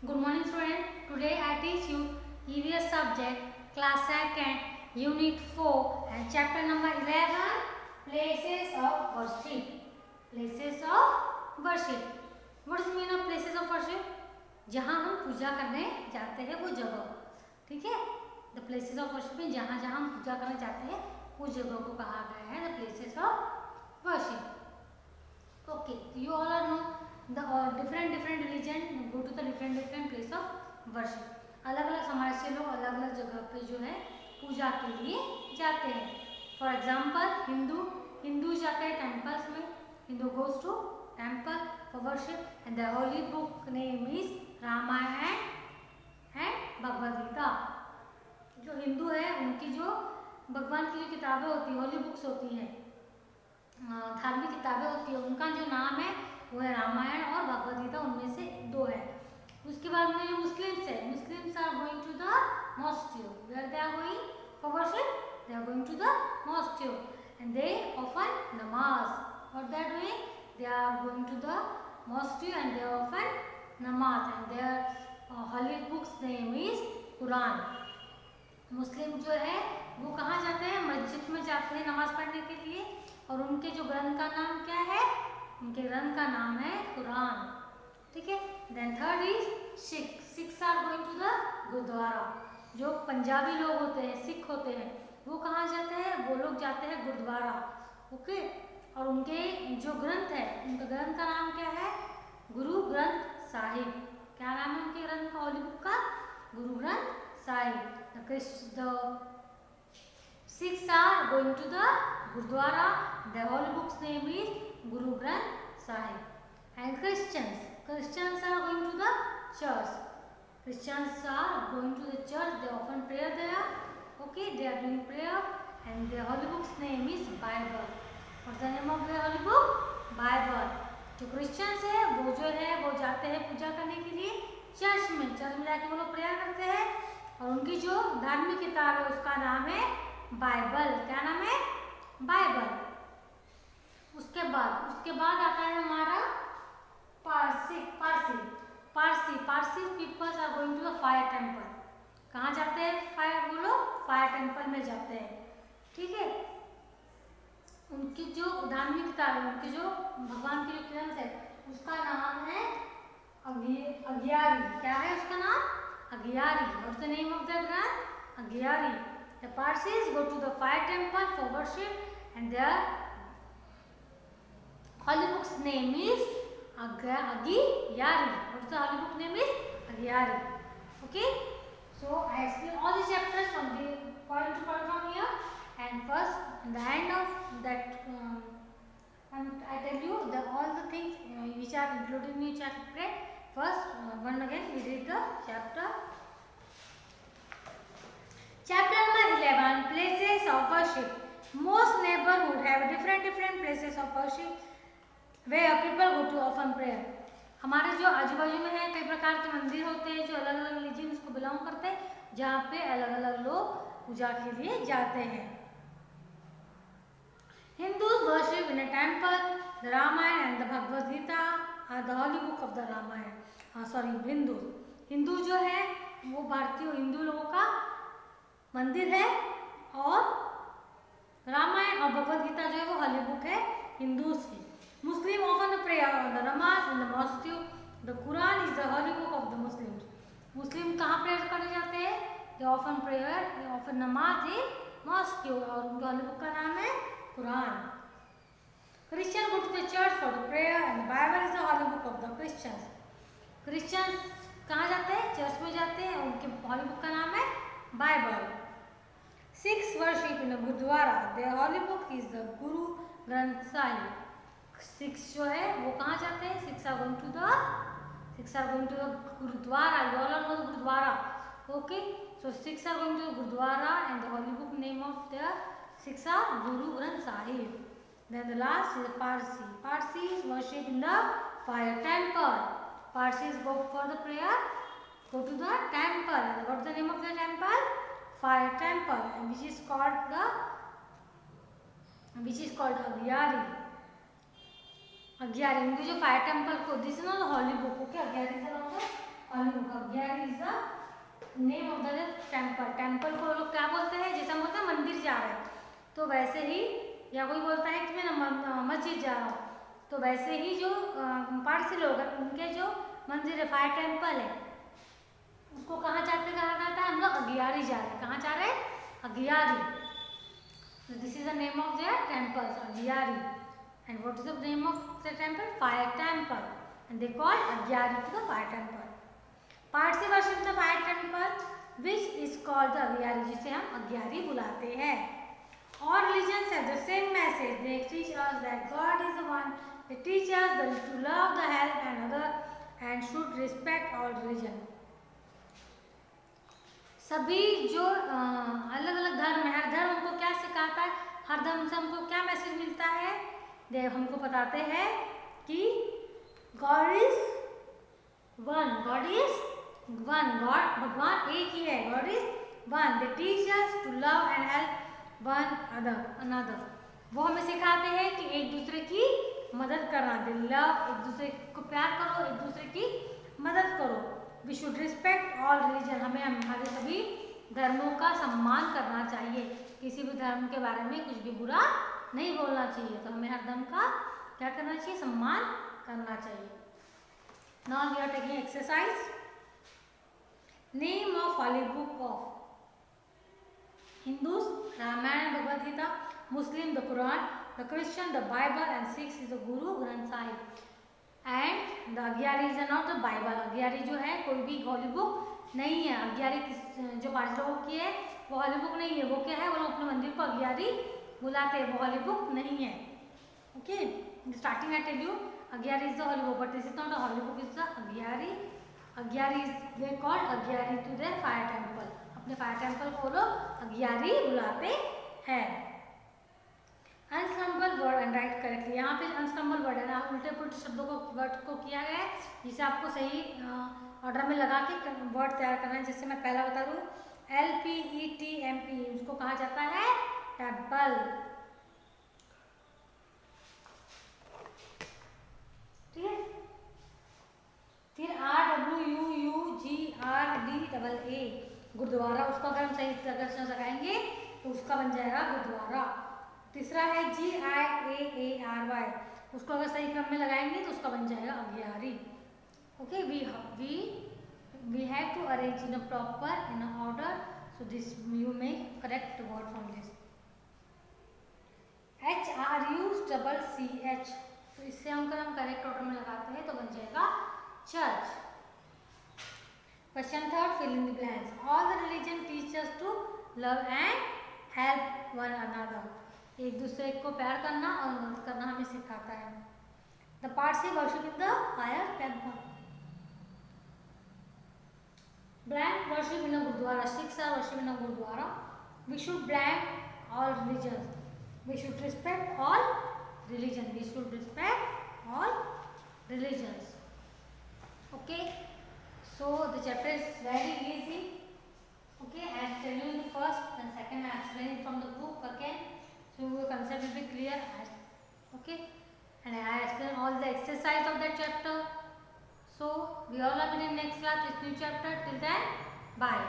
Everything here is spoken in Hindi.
Good morning student. Today I teach you EVS subject class 2nd unit 4 and chapter number 11 places of worship. Places of worship. What is the meaning of places of worship? जहाँ हम पूजा करने जाते हैं वो जगह, ठीक है। द प्लेसेस ऑफ वर्शिप में जहाँ जहाँ हम पूजा करने जाते हैं उस जगह को कहा गया है the places of worship. Okay, you all are know the different religion go to the different place of worship। अलग अलग समाज से लोग अलग अलग जगह पे जो है पूजा के लिए जाते हैं। फॉर एग्जाम्पल हिंदू जाते हैं टेम्पल्स में, Hindu goes to temple for worship and the holy book name is Ramayana and Bhagavad Gita. जो हिंदू है उनकी जो भगवान की जो किताबें होती है, होली बुक्स होती हैं, धार्मिक किताबें होती है, उनका जो नाम है वो है रामायण और भगवद गीता, उनमें से दो है। उसके बाद में जो मुस्लिम्स है, Muslims are going to the mosque, where they are going for worship, they are going to the mosque and they often namaz. What they are doing, they are going to the mosque and they often namaz and their holy books name is Quran. Muslim जो है वो कहाँ जाते हैं, मस्जिद में जाते हैं नमाज पढ़ने के लिए, और उनके जो ग्रंथ का नाम क्या है, उनके ग्रंथ का नाम है कुरान, ठीक है। Then third is Sikhs are going to the gurdwara. जो पंजाबी लोग होते हैं, सिख होते हैं, वो कहाँ जाते हैं, वो लोग जाते हैं गुरुद्वारा, ओके। और उनके जो ग्रंथ है, उनके ग्रंथ का नाम क्या है, गुरु ग्रंथ साहिब। क्या नाम है उनके ग्रंथ का, होली बुक का, Guru Granth Sahib. The Sikhs are going to the Gurdwara. The holy book's name is Guru Granth Sahib. And Christians are going to the church. Christians are going to the church. They often pray there. Okay, they are doing prayer. And the holy book's name is Bible. What's the name of the holy book? Bible. जो क्रिश्चियंस है वो जो है वो जाते हैं पूजा करने के लिए चर्च में जाके वो लोग प्रेयर करते हैं, और उनकी जो धार्मिक किताब है उसका नाम है बाइबल। क्या नाम है, बाइबल। उसके बाद आता है हमारा Parsi peoples are going to the fire temple. कहाँ जाते हैं फायर, वो लोग फायर टेम्पल में जाते हैं, ठीक है। उनकी जो धार्मिक किताब है, उनकी जो भगवान की जो ग्रंथ है उसका नाम है अगियारी। क्या है उसका नाम, agiary. What's the name of the granth, agiary. The Parsis go to the fire temple for worship and their holy book's name is Agiyari. What's the holy book name is, Agiyari. Okay. So I explain all the chapters from the point to point from here, and first at the end of that I tell you all the things which are included in your chapter. First one again we read the chapter. Chapter number 11 places of worship. Most neighborhood have different places of worship where people go to often prayer. हमारे जो आजू बाजू में है कई प्रकार के मंदिर होते हैं जो अलग अलग रिलीजन को बिलोंग करते हैं, जहाँ पे अलग अलग लोग पूजा के लिए जाते हैं। Hindus worship in a temple. The Ramayana and the Bhagavad Gita are the holy book of the Ramayana. Hindu जो है वो भारतीय हिंदू लोगों का मंदिर है, और रामायण और भगवद गीता जो है वो होली बुक है हिंदूज की। Muslim often pray on the namaz in the mosque. The Quran is the holy book of the Muslims. Muslim कहाँ प्रेयर करने जाते हैं, they often prayer, they often namaz in mask, और उनके होली बुक का नाम है Quran. Christian go to the church for the prayer and Bible is the holy book of the Christians. Christians कहाँ जाते हैं, चर्च में जाते हैं, उनके होली बुक का नाम है Bible. Sikhs worship in a Gurdwara. Their holy book is the Guru Granth Sahib. Sikhs जो है वो कहाँ जाते हैं, Sikhs are going to the Gurdwara. You all know the Gurdwara, okay? So Sikhs are going to the Gurdwara and the holy book name of their Sikhs are Guru Granth Sahib. Then the last is the Parsis worship in the fire temple. Parsis go for the prayer, go to the temple. And what's the name of the temple? Fire temple, and which is called Agiyari. Agiyari, उनके जो फायर टेम्पल को, this is not holy book, okay. Agiary से holy book is the name of the temple. Temple को लोग क्या बोलते हैं, जैसे हम बोलते हैं मंदिर जा रहे हैं, तो वैसे ही, या कोई बोलता है कि मैं मस्जिद जा रहा हूँ, तो वैसे ही जो पारसी लोग हैं उनके जो मंदिर है, फायर टेम्पल है, उसको कहाँ जाके कहा जाता है, हम लोग अगियारी जा रहे हैं। कहाँ जा रहे हैं, agiary. This is the name of their temples, agiary. And what is the name of the temple, fire temple, and they call agiary to the fire temple. Parsi worship the fire temple which is called the agiary, जिसे हम अगियारी बुलाते हैं। All religions have the same message. They teach us that God is the one. They teach us to love the help and other and should respect all religion. सभी जो अलग अलग धर्म है, हर धर्म हमको क्या सिखाता है, हर धर्म से हमको क्या मैसेज मिलता है, देव हमको बताते हैं कि God is one, God is one, God भगवान एक ही है, God is one. They teach us to love and help one another. वो हमें सिखाते हैं कि एक दूसरे की मदद करना, दे लव, एक दूसरे को प्यार करो, एक दूसरे की मदद करो। We should respect all religion, हमें हमारे सभी धर्मों का सम्मान करना चाहिए, किसी भी धर्म के बारे में कुछ भी बुरा नहीं बोलना चाहिए, तो हमें हर धर्म का क्या करना चाहिए, सम्मान करना चाहिए। Now we are taking exercise. Name of holy book of Hindus, Ramayana, Bhagavad Gita; Muslim, the Quran; the Christian, the Bible; and Sikhs is the Guru Granth Sahib. And the Agyari is not the Bible. Agiary जो है कोई भी हॉली बुक नहीं है। अग्यारी जो पांच लोगों की है वो हॉली बुक नहीं है। वो क्या है, वो लोग अपने मंदिर को अग्यारी बुलाते हैं, वो हॉली बुक नहीं है। Okay, starting I tell you agiary is the holy book, but this is not a holy book, is the agiary. Agiary is they called agiary to their fire temple, अपने फायर टेम्पल को लोग अग्यारी बुलाते हैं। Unscramble word and write correctly, यहाँ पे अनस्टम्बल वर्ड है ना, उल्टे पुल्टे शब्दों को वर्ड को किया गया है, जिसे आपको सही ऑर्डर में लगा के वर्ड तैयार करना है। जैसे मैं पहला बता दूँ, LPETMP, उसको कहा जाता है टेम्पल। ठीक है, फिर RWUUGRDAA गुरुद्वारा, उसको अगर हम सही अगर से लगाएंगे तो उसका बन जाएगा गुरुद्वारा। तीसरा है GIAARY, उसको अगर सही क्रम में लगाएंगे तो उसका बन जाएगा agiary. Okay, we have to arrange in a proper in a order, so this you may correct word from this। HRUCCH, तो इससे हम करेक्ट ऑर्डर में लगाते हैं तो बन जाएगा church. Question third, fill in the blanks. All the religion teach us to love and help one another. एक दूसरे को प्यार करना और मदद करना हमें सिखाता है। The Parsi worship in the fire temple. Blank worship in a gurdwara. Sikhs are worship in a gurdwara. We should blank all religions. We should respect all religion. We should respect all religions. Okay. So the chapter is very easy. Okay, I am telling you the first and second I explain from the book again, so your concept will be clear. Okay, and I explain all the exercise of that chapter. So we all are in next class with new chapter. Till then, bye.